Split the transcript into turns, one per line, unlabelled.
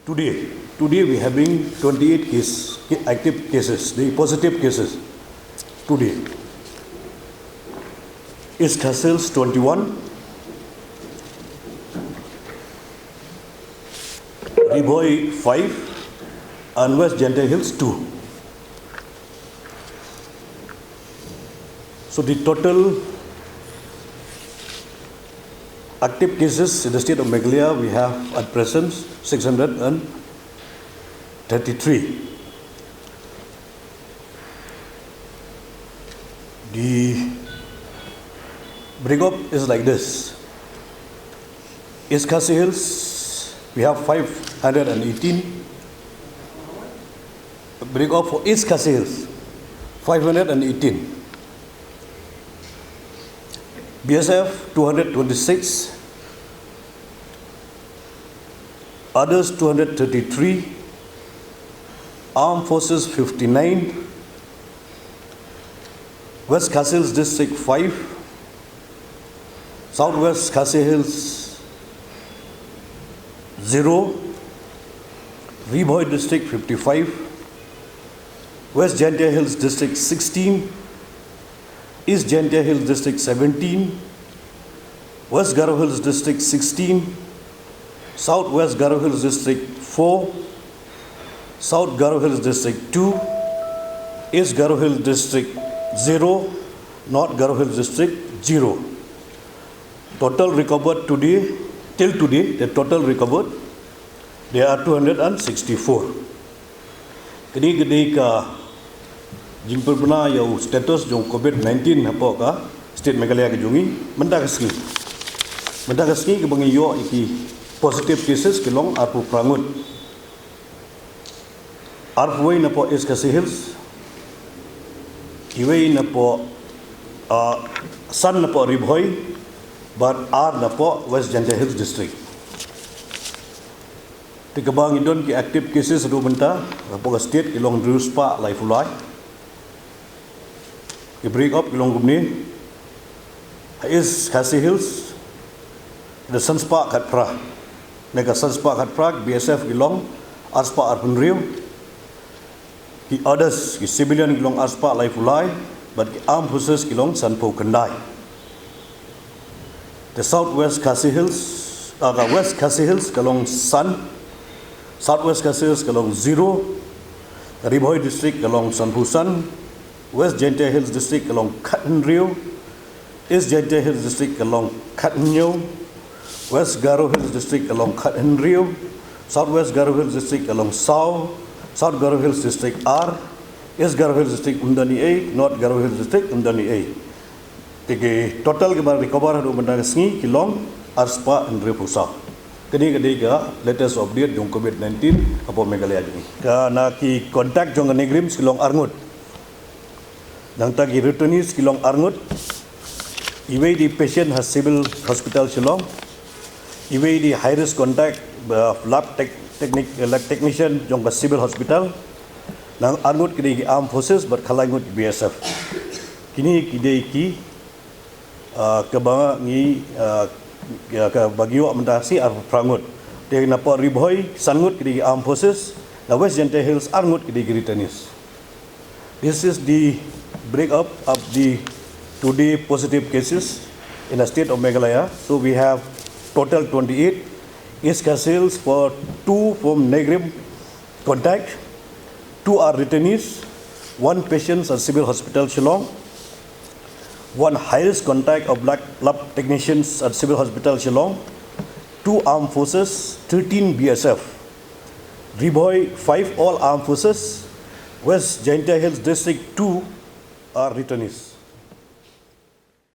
Today we having 28 active cases, the positive cases. Today, East Castles 21, Riboy 5, and West Gentile Hills 2. So the total active cases in the state of Meghalaya we have at present 633. The breakup is like this. East Khasi Hills we have 518. Breakup for East Khasi Hills 518. BSF 226, others 233, Armed Forces 59, West Khasi Hills District 5, Southwest Khasi Hills 0, Riboy District 55, West Gentile Hills District 16, East Gentile Hills District 17, West Garo Hills District 16, Southwest Garo Hills District 4, South Garo Hills District 2, East Garo Hills District 0, North Garo Hills District 0. Total recovered today, till today, the total recovered, there are 264. Kini ka jingpul puna yau status jong COVID-19 hapo ka state Meghalaya ke jungi mendakaski ke bangi yo iki positive cases ke long arpu prangut arpuai na po East Khasi Hills iwei na po san na po Riboy but R na po West Gentile Hills District tikabang idon ki active cases ru benta hapo ka state ke long druspa lai fulai the break up along Gumni is Khasi Hills, the Sunspark at Prague. Nega Sunspark at Prague, BSF belong Arspa Arpun Rio. The others, the civilian belong Arspa Laifulai, but the armed forces belong Sanpo Kandai. The Southwest Khasi Hills, the West Khasi Hills belong Sun, Southwest Khasi Hills belong 0, the Riboy District belong Sanpu Sun, West Gentile Hills District along Katan Rio, East Gentile Hills District along Katan Nyo, West Garo Hills District along Katan Rio, Southwest Garo Hills District along South Garo Hills District R, East Garo Hills District Undani A, North Garo Hills District Undani A. Tege total ke bar recover hadu benda sengi kilong Arspa and Rio Pusa. Kini ka latest update jong COVID-19 apo Meghalaya ni. Ka na ki contact jong negrim kilong Arngut. Nang tagi returnees kilong Arngut, iway the patient has civil hospital Shillong, iway the high risk contact lab technician jong civil hospital, nang Arngut kini armed forces but kalangut BSF. Kini kidai ki kebanga ngi bagio amendasi ar prangut. Dia napa Riboy sangut kini armed forces, the West Gentile Hills Arngut kini returnees. This is the break up of the today positive cases in the state of Meghalaya. So we have total 28. East Khasi Hills for 2 from negative contact, 2 are returnees, 1 patient at civil hospital Shillong, 1 high-risk contact of lab technicians at civil hospital Shillong, 2 armed forces, 13 BSF, Riboy 5 all armed forces, West Gentile Hills District 2 are returnees.